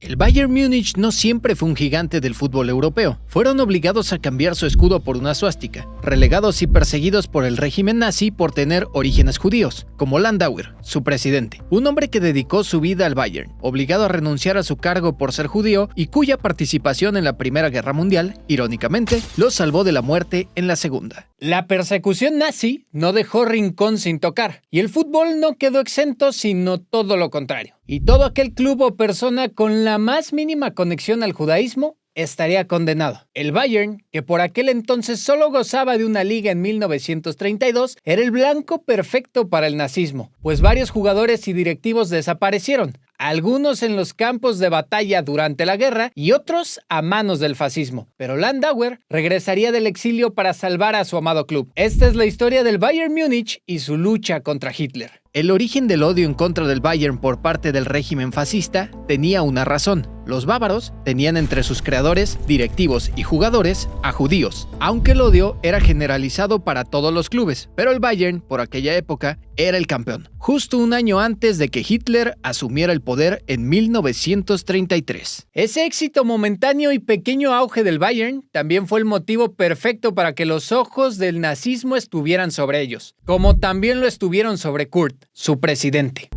El Bayern Múnich no siempre fue un gigante del fútbol europeo. Fueron obligados a cambiar su escudo por una suástica, relegados y perseguidos por el régimen nazi por tener orígenes judíos, como Landauer, su presidente, un hombre que dedicó su vida al Bayern, obligado a renunciar a su cargo por ser judío y cuya participación en la Primera Guerra Mundial, irónicamente, lo salvó de la muerte en la Segunda. La persecución nazi no dejó rincón sin tocar, y el fútbol no quedó exento, sino todo lo contrario. Y todo aquel club o persona con la más mínima conexión al judaísmo estaría condenado. El Bayern, que por aquel entonces solo gozaba de una liga en 1932, era el blanco perfecto para el nazismo, pues varios jugadores y directivos desaparecieron, algunos en los campos de batalla durante la guerra y otros a manos del fascismo. Pero Landauer regresaría del exilio para salvar a su amado club. Esta es la historia del Bayern Múnich y su lucha contra Hitler. El origen del odio en contra del Bayern por parte del régimen fascista tenía una razón. Los bávaros tenían entre sus creadores, directivos y jugadores a judíos, aunque el odio era generalizado para todos los clubes, pero el Bayern, por aquella época, era el campeón, justo un año antes de que Hitler asumiera el poder en 1933. Ese éxito momentáneo y pequeño auge del Bayern también fue el motivo perfecto para que los ojos del nazismo estuvieran sobre ellos, como también lo estuvieron sobre Kurt, su presidente.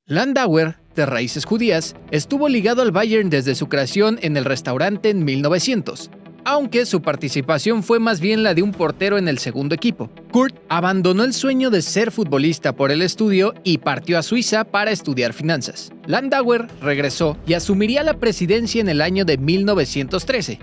Landauer, de raíces judías, estuvo ligado al Bayern desde su creación en el restaurante en 1900, aunque su participación fue más bien la de un portero en el segundo equipo. Kurt abandonó el sueño de ser futbolista por el estudio y partió a Suiza para estudiar finanzas. Landauer regresó y asumiría la presidencia en el año de 1913.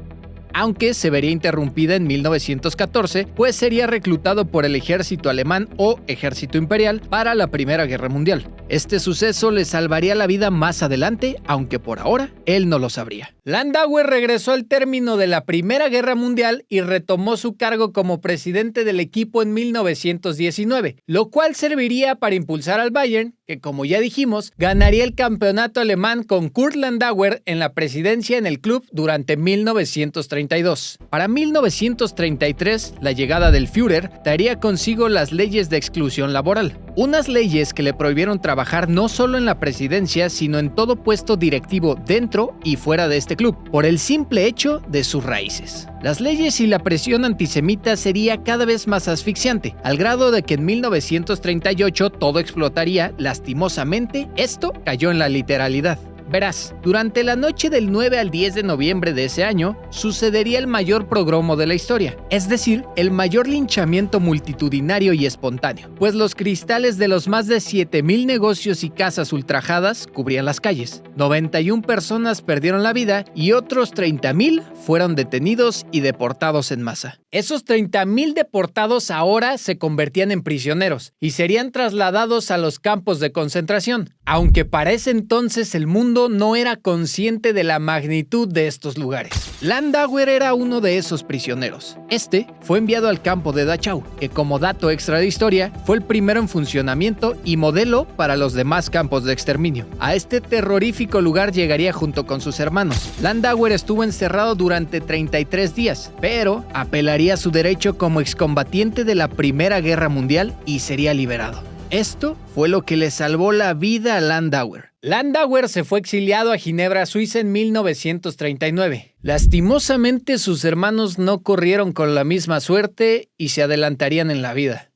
Aunque se vería interrumpida en 1914, pues sería reclutado por el ejército alemán o ejército imperial para la Primera Guerra Mundial. Este suceso le salvaría la vida más adelante, aunque por ahora él no lo sabría. Landauer regresó al término de la Primera Guerra Mundial y retomó su cargo como presidente del equipo en 1919, lo cual serviría para impulsar al Bayern, que como ya dijimos, ganaría el campeonato alemán con Kurt Landauer en la presidencia en el club durante 1932. Para 1933, la llegada del Führer traería consigo las leyes de exclusión laboral, unas leyes que le prohibieron trabajar no solo en la presidencia, sino en todo puesto directivo dentro y fuera de este club, por el simple hecho de sus raíces. Las leyes y la presión antisemita sería cada vez más asfixiante, al grado de que en 1938 todo explotaría lastimosamente. Esto cayó en la literalidad. Verás, durante la noche del 9 al 10 de noviembre de ese año, sucedería el mayor pogromo de la historia, es decir, el mayor linchamiento multitudinario y espontáneo, pues los cristales de los más de 7,000 negocios y casas ultrajadas cubrían las calles. 91 personas perdieron la vida y otros 30,000 fueron detenidos y deportados en masa. Esos 30,000 deportados ahora se convertían en prisioneros y serían trasladados a los campos de concentración, aunque para ese entonces el mundo no era consciente de la magnitud de estos lugares. Landauer era uno de esos prisioneros. Este fue enviado al campo de Dachau, que como dato extra de historia, fue el primero en funcionamiento y modelo para los demás campos de exterminio. A este terrorífico lugar llegaría junto con sus hermanos. Landauer estuvo encerrado durante 33 días, pero apelaría a su derecho como excombatiente de la Primera Guerra Mundial y sería liberado. Esto fue lo que le salvó la vida a Landauer. Landauer se fue exiliado a Ginebra, Suiza en 1939. Lastimosamente, sus hermanos no corrieron con la misma suerte y se adelantarían en la vida.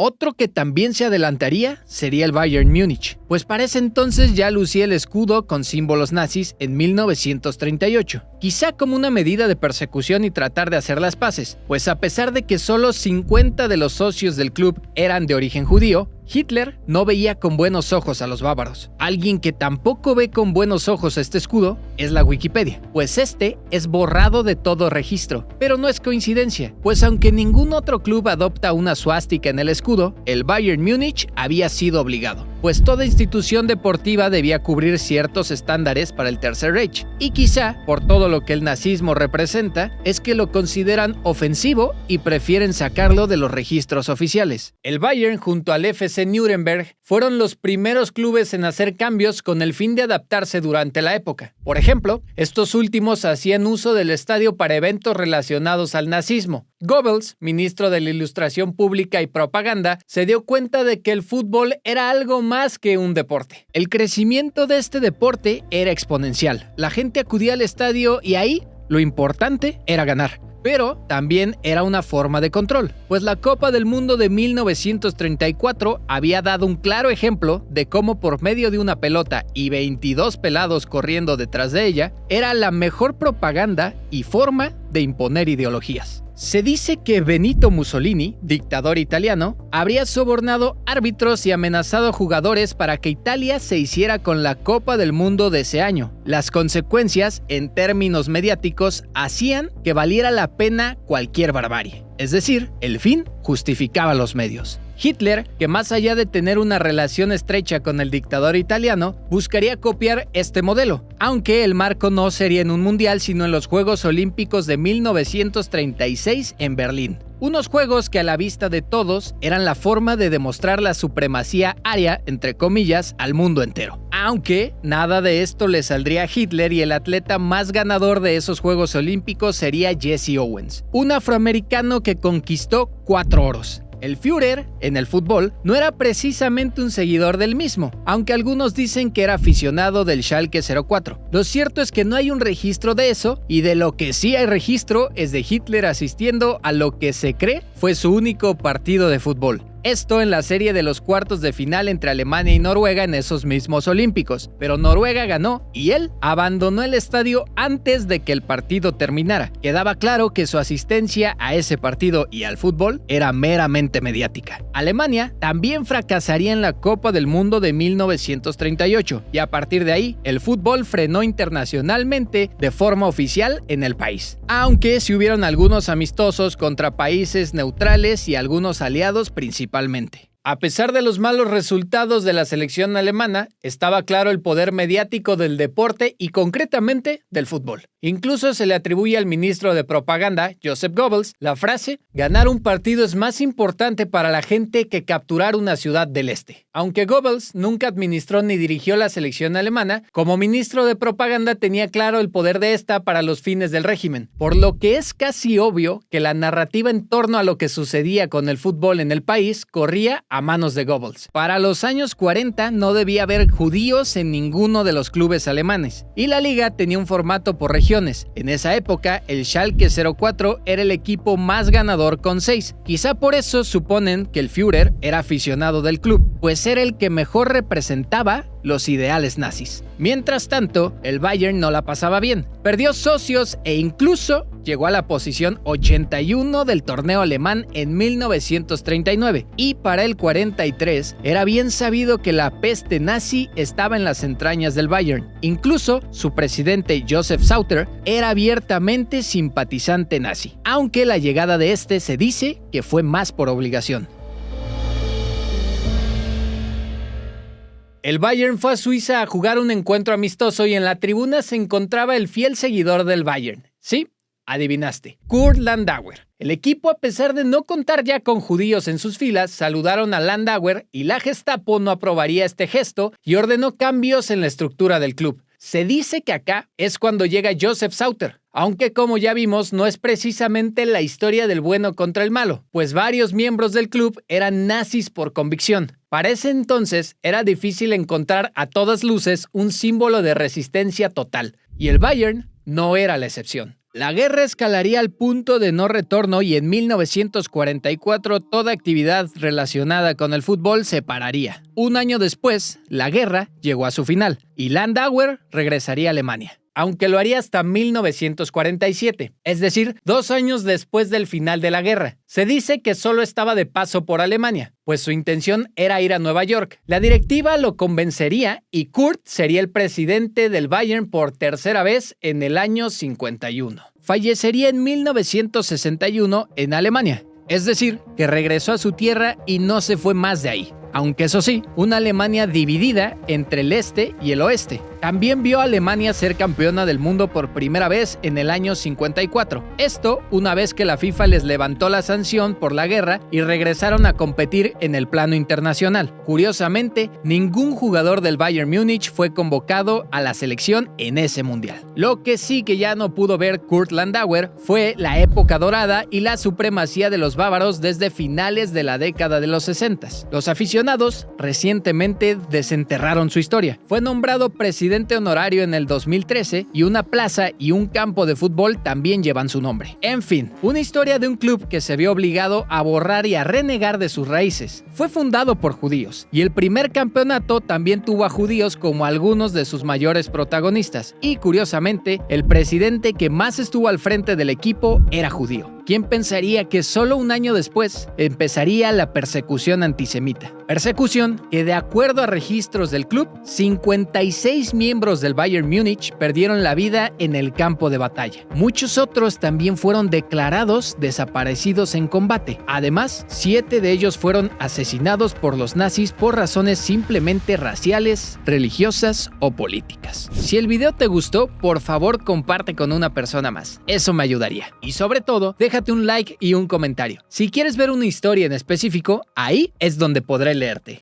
Otro que también se adelantaría sería el Bayern Múnich, pues para ese entonces ya lucía el escudo con símbolos nazis en 1938, quizá como una medida de persecución y tratar de hacer las paces, pues a pesar de que solo 50 de los socios del club eran de origen judío, Hitler no veía con buenos ojos a los bávaros. Alguien que tampoco ve con buenos ojos este escudo es la Wikipedia, pues este es borrado de todo registro. Pero no es coincidencia, pues aunque ningún otro club adopta una suástica en el escudo, el Bayern Múnich había sido obligado, pues toda institución deportiva debía cubrir ciertos estándares para el Tercer Reich, y quizá, por todo lo que el nazismo representa, es que lo consideran ofensivo y prefieren sacarlo de los registros oficiales. El Bayern junto al FC Nuremberg fueron los primeros clubes en hacer cambios con el fin de adaptarse durante la época. Por ejemplo, estos últimos hacían uso del estadio para eventos relacionados al nazismo, Goebbels, ministro de la Ilustración Pública y Propaganda, se dio cuenta de que el fútbol era algo más que un deporte. El crecimiento de este deporte era exponencial. La gente acudía al estadio y ahí lo importante era ganar. Pero también era una forma de control, pues la Copa del Mundo de 1934 había dado un claro ejemplo de cómo por medio de una pelota y 22 pelados corriendo detrás de ella, era la mejor propaganda y forma de imponer ideologías. Se dice que Benito Mussolini, dictador italiano, habría sobornado árbitros y amenazado jugadores para que Italia se hiciera con la Copa del Mundo de ese año. Las consecuencias, en términos mediáticos, hacían que valiera la pena cualquier barbarie. Es decir, el fin justificaba los medios. Hitler, que más allá de tener una relación estrecha con el dictador italiano, buscaría copiar este modelo, aunque el marco no sería en un mundial sino en los Juegos Olímpicos de 1936 en Berlín. Unos juegos que a la vista de todos eran la forma de demostrar la supremacía aria, entre comillas, al mundo entero. Aunque nada de esto le saldría a Hitler y el atleta más ganador de esos Juegos Olímpicos sería Jesse Owens, un afroamericano que conquistó 4 oros. El Führer, en el fútbol, no era precisamente un seguidor del mismo, aunque algunos dicen que era aficionado del Schalke 04. Lo cierto es que no hay un registro de eso, y de lo que sí hay registro es de Hitler asistiendo a lo que se cree fue su único partido de fútbol. Esto en la serie de los cuartos de final entre Alemania y Noruega en esos mismos Olímpicos, pero Noruega ganó y él abandonó el estadio antes de que el partido terminara. Quedaba claro que su asistencia a ese partido y al fútbol era meramente mediática. Alemania también fracasaría en la Copa del Mundo de 1938 y a partir de ahí el fútbol frenó internacionalmente de forma oficial en el país. Aunque sí hubieron algunos amistosos contra países neutrales y algunos aliados principalmente. A pesar de los malos resultados de la selección alemana, estaba claro el poder mediático del deporte y concretamente del fútbol. Incluso se le atribuye al ministro de propaganda, Joseph Goebbels, la frase: ganar un partido es más importante para la gente que capturar una ciudad del este. Aunque Goebbels nunca administró ni dirigió la selección alemana, como ministro de propaganda tenía claro el poder de esta para los fines del régimen, por lo que es casi obvio que la narrativa en torno a lo que sucedía con el fútbol en el país corría a manos de Goebbels. Para los años 40 no debía haber judíos en ninguno de los clubes alemanes, y la liga tenía un formato por regiones. En esa época, el Schalke 04 era el equipo más ganador con 6. Quizá por eso suponen que el Führer era aficionado del club, pues era el que mejor representaba los ideales nazis. Mientras tanto, el Bayern no la pasaba bien. Perdió socios e incluso llegó a la posición 81 del torneo alemán en 1939. Y para el 43 era bien sabido que la peste nazi estaba en las entrañas del Bayern. Incluso su presidente Josef Sauter era abiertamente simpatizante nazi, aunque la llegada de este se dice que fue más por obligación. El Bayern fue a Suiza a jugar un encuentro amistoso y en la tribuna se encontraba el fiel seguidor del Bayern. Sí, adivinaste, Kurt Landauer. El equipo, a pesar de no contar ya con judíos en sus filas, saludaron a Landauer y la Gestapo no aprobaría este gesto y ordenó cambios en la estructura del club. Se dice que acá es cuando llega Josef Sauter, aunque como ya vimos no es precisamente la historia del bueno contra el malo, pues varios miembros del club eran nazis por convicción. Para ese entonces era difícil encontrar a todas luces un símbolo de resistencia total, y el Bayern no era la excepción. La guerra escalaría al punto de no retorno y en 1944 toda actividad relacionada con el fútbol se pararía. Un año después, la guerra llegó a su final y Landauer regresaría a Alemania, aunque lo haría hasta 1947, es decir, 2 años después del final de la guerra. Se dice que solo estaba de paso por Alemania, pues su intención era ir a Nueva York. La directiva lo convencería y Kurt sería el presidente del Bayern por tercera vez en el año 51. Fallecería en 1961 en Alemania, es decir, que regresó a su tierra y no se fue más de ahí. Aunque eso sí, una Alemania dividida entre el este y el oeste. también vio a Alemania ser campeona del mundo por primera vez en el año 54. Esto una vez que la FIFA les levantó la sanción por la guerra y regresaron a competir en el plano internacional. Curiosamente, ningún jugador del Bayern Múnich fue convocado a la selección en ese mundial. Lo que sí que ya no pudo ver Kurt Landauer fue la época dorada y la supremacía de los bávaros desde finales de la década de los 60. Los aficionados recientemente desenterraron su historia. Fue nombrado presidente honorario en el 2013 y una plaza y un campo de fútbol también llevan su nombre. En fin, una historia de un club que se vio obligado a borrar y a renegar de sus raíces. Fue fundado por judíos y el primer campeonato también tuvo a judíos como algunos de sus mayores protagonistas. Y curiosamente, el presidente que más estuvo al frente del equipo era judío. ¿Quién pensaría que solo un año después empezaría la persecución antisemita? Persecución que, de acuerdo a registros del club, 56 miembros del Bayern Múnich perdieron la vida en el campo de batalla. Muchos otros también fueron declarados desaparecidos en combate. Además, 7 de ellos fueron asesinados por los nazis por razones simplemente raciales, religiosas o políticas. Si el video te gustó, por favor comparte con una persona más. Eso me ayudaría. Y sobre todo, déjate un like y un comentario. Si quieres ver una historia en específico, ahí es donde podré leerte.